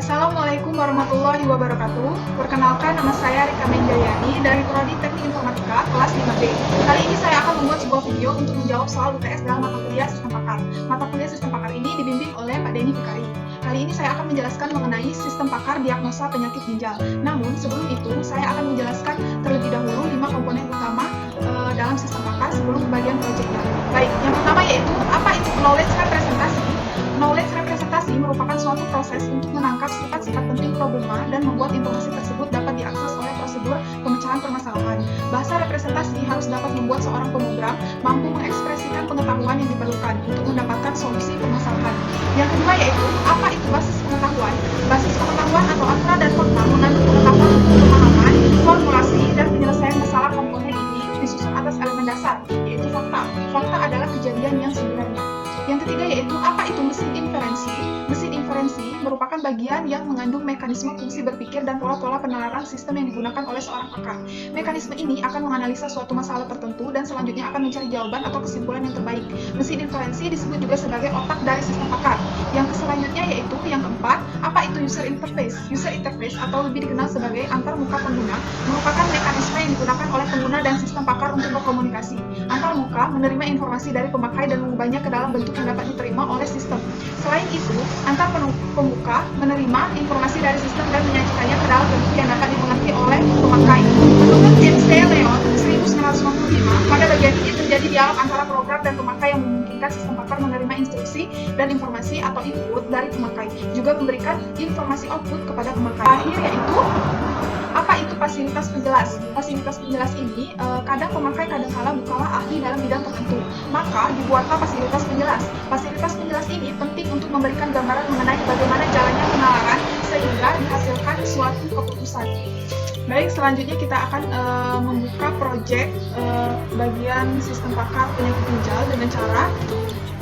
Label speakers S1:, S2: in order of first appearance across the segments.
S1: Assalamualaikum warahmatullahi wabarakatuh. Perkenalkan, nama saya Rika Menjayani dari Prodi Teknik Informatika kelas 5B. Kali ini saya akan membuat sebuah video untuk menjawab soal UTS dalam mata kuliah Sistem Pakar. Mata kuliah Sistem Pakar ini dibimbing oleh Pak Denny Fikari. Kali ini saya akan menjelaskan mengenai Sistem Pakar diagnosa penyakit ginjal. Namun sebelum itu, saya akan menjelaskan terlebih dahulu 5 komponen utama dalam Sistem Pakar sebelum bagian proyeknya. Baik, yang pertama yaitu apa itu knowledge representasi. Knowledge representasi merupakan suatu proses untuk menangkap sifat-sifat penting problema dan membuat informasi tersebut dapat diakses oleh prosedur pemecahan permasalahan. Bahasa representasi harus dapat membuat seorang pemrogram mampu mengekspresikan pengetahuan yang diperlukan untuk mendapatkan solusi permasalahan. Yang kedua yaitu, apa itu basis pengetahuan? Basis pengetahuan atau aturan dan fakta mengandung pengetahuan untuk pemahaman, formulasi, dan penyelesaian masalah komponen ini disusun atas elemen dasar, yaitu fakta. Fakta adalah kejadian yang sebenarnya. Yang ketiga yaitu, apa itu mesin inferensi? Mesin inferensi merupakan bagian yang mengandung mekanisme fungsi berpikir dan pola-pola penalaran sistem yang digunakan oleh seorang pakar. Mekanisme ini akan menganalisa suatu masalah tertentu dan selanjutnya akan mencari jawaban atau kesimpulan yang terbaik. Mesin inferensi disebut juga sebagai otak dari sistem pakar. Yang selanjutnya yaitu, yang keempat, apa itu user interface? User interface atau lebih dikenal sebagai antarmuka pengguna merupakan mekanisme yang digunakan oleh pengguna dan sistem pakar untuk berkomunikasi. Antarmuka menerima informasi dari pemakai dan mengubahnya ke dalam bentuk yang dapat diterima oleh sistem. Selain itu, antar pembuka menerima informasi dari sistem dan menyajikannya ke dalam bentuk yang dapat dimengerti oleh pemakai. Menurut James T. Leon 1995, pada bagian ini terjadi dialog antara program dan pemakai yang memungkinkan sistem pakar menerima instruksi dan informasi atau input dari pemakai, juga memberikan informasi output kepada pemakai. Akhir yaitu, apa itu fasilitas penjelas? Fasilitas penjelas ini kadang pemakai kadangkala bukanlah ahli dalam bidang tertentu, maka dibuatlah fasilitas penjelas. Fasilitas penjelas ini penting untuk memberikan gambaran mengenai bagaimana jalannya penalaran sehingga dihasilkan suatu keputusan. Baik, selanjutnya kita akan membuka proyek bagian sistem pakar penyakit ginjal dengan cara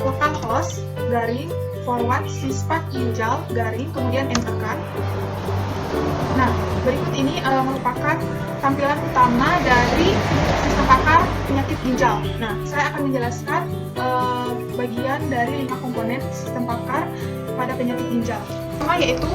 S1: localhost garing forward syspac ginjal garing kemudian enterkan. Nah, berikut ini merupakan tampilan utama dari sistem pakar penyakit ginjal. Nah, saya akan menjelaskan bagian dari 5 komponen sistem pakar pada penyakit ginjal. Pertama yaitu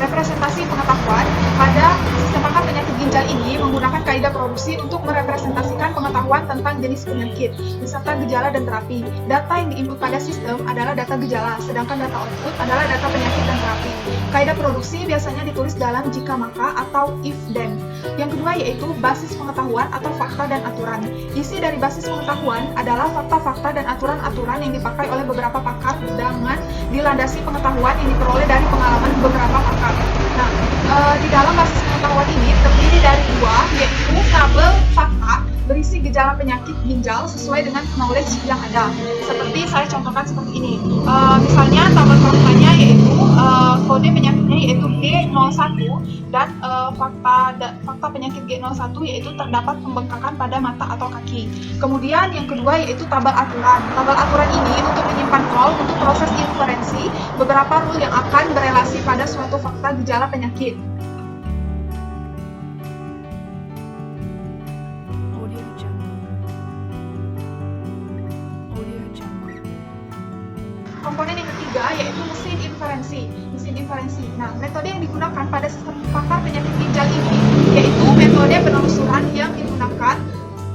S1: representasi pengetahuan. Pada sistem pakar penyakit ginjal ini menggunakan kaidah produksi untuk merepresentasikan pengetahuan tentang jenis penyakit, beserta gejala dan terapi. Data yang diinput pada sistem adalah data gejala, sedangkan data output adalah data penyakit dan terapi. Kaidah produksi biasanya ditulis dalam jika maka atau if then. Yang kedua yaitu basis pengetahuan atau fakta dan aturan. Isi dari basis pengetahuan adalah fakta-fakta dan aturan-aturan yang dipakai oleh beberapa pakar dengan dilandasi pengetahuan yang diperoleh dari pengalaman beberapa pakar. Nah, di dalam basis pengetahuan ini terdiri dari 2, yaitu tabel fakta berisi gejala penyakit ginjal sesuai dengan knowledge yang ada. Seperti saya contohkan seperti ini. Misalnya tabel faktanya yaitu kode penyakitnya yaitu G01 dan fakta penyakit G01 yaitu terdapat pembengkakan pada mata atau kaki. Kemudian yang kedua yaitu tabel aturan. Tabel aturan ini untuk menyimpan rule untuk proses inferensi beberapa rule yang akan berelasi pada suatu fakta gejala penyakit. Komponen yang ketiga yaitu mesin inferensi. Mesin inferensi. Nah, metode yang digunakan pada sistem pakar penyakit ginjal ini yaitu metode penelusuran yang digunakan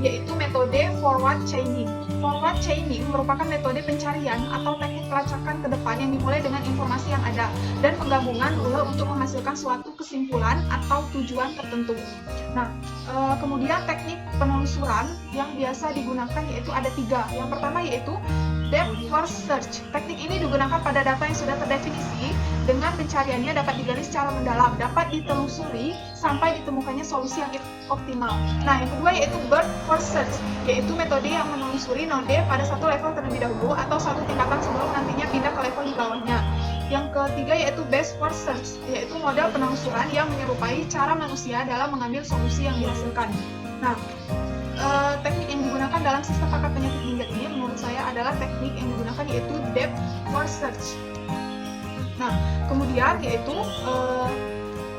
S1: yaitu metode forward chaining. Forward chaining merupakan metode pencarian atau teknik pelacakan ke depan yang dimulai dengan informasi yang ada dan penggabungan rule untuk menghasilkan suatu kesimpulan atau tujuan tertentu. Nah, kemudian teknik penelusuran yang biasa digunakan yaitu ada 3. Yang pertama yaitu depth first search. Teknik ini digunakan pada data yang sudah terdefinisi dengan pencariannya dapat digali secara mendalam, dapat ditelusuri sampai ditemukannya solusi yang optimal. Nah, yang kedua yaitu bird first search, yaitu metode yang menelusuri node pada satu level terlebih dahulu atau satu tingkatan sebelum nantinya pindah ke level di bawahnya. Yang ketiga yaitu best first search, yaitu model penelusuran yang menyerupai cara manusia dalam mengambil solusi yang dihasilkan. Nah, teknik yang digunakan dalam sistem pakar penyakit ginjal ini menurut saya adalah teknik yang digunakan yaitu depth first search. Nah, kemudian yaitu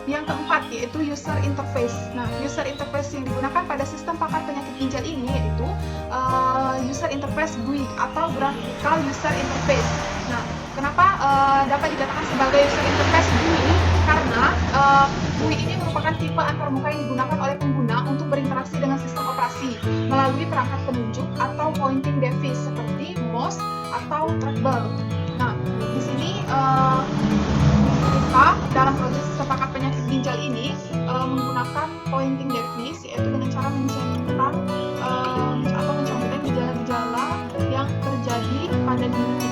S1: yang keempat yaitu user interface. Nah, user interface yang digunakan pada sistem pakar penyakit ginjal ini yaitu user interface GUI atau graphical user interface. Nah, kenapa dapat dikatakan sebagai user interface GUI? Karena Selanjutnya, GUI ini merupakan tipe antarmuka yang digunakan oleh pengguna untuk berinteraksi dengan sistem operasi melalui perangkat penunjuk atau pointing device seperti mouse atau trackball. Nah, di sini kita dalam proses sepakat penyakit ginjal ini menggunakan pointing device, yaitu dengan cara mencantumkan atau mencantumkan gejala-gejala yang terjadi pada diri.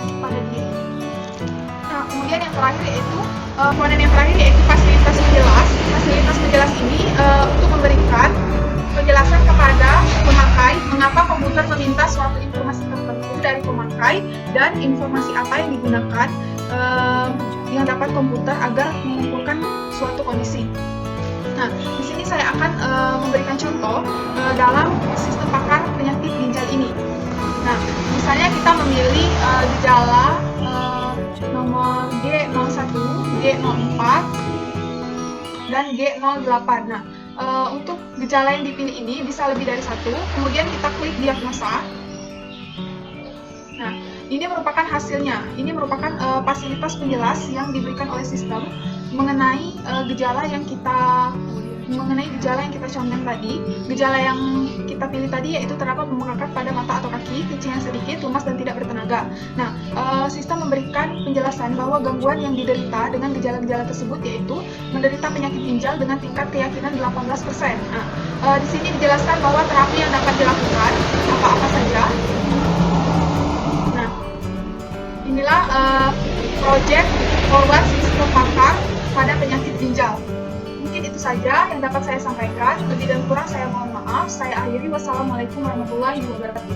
S1: Nah, kemudian yang terakhir yaitu komponen yang terakhir yaitu fasilitas penjelas. Fasilitas penjelas ini untuk memberikan penjelasan kepada pemakai mengapa komputer meminta suatu informasi tertentu dari pemakai dan informasi apa yang digunakan yang dapat komputer agar mengumpulkan suatu kondisi. Nah, di sini saya akan memberikan contoh dalam sistem pakar penyakit ginjal ini. Nah, misalnya kita memilih gejala nomor G01, G04, dan G08. Nah, untuk gejala yang dipilih ini bisa lebih dari satu, kemudian kita klik diagnosa. Nah, ini merupakan hasilnya. Ini merupakan fasilitas penjelas yang diberikan oleh sistem mengenai gejala yang kita contohkan tadi. Gejala yang kita pilih tadi yaitu terdapat pembengkakan pada mata atau kaki, kecing yang sedikit, lemas dan tidak bertenaga. Nah, sistem memberikan penjelasan bahwa gangguan yang diderita dengan gejala-gejala tersebut yaitu menderita penyakit ginjal dengan tingkat keyakinan 18%. Nah, di sini dijelaskan bahwa terapi yang dapat dilakukan apa-apa saja. Nah, inilah project forward sistem pakar pada penyakit ginjal. Mungkin itu saja yang dapat saya sampaikan. Lebih dan kurang saya mohon maaf. Saya akhiri. Wassalamualaikum warahmatullahi wabarakatuh.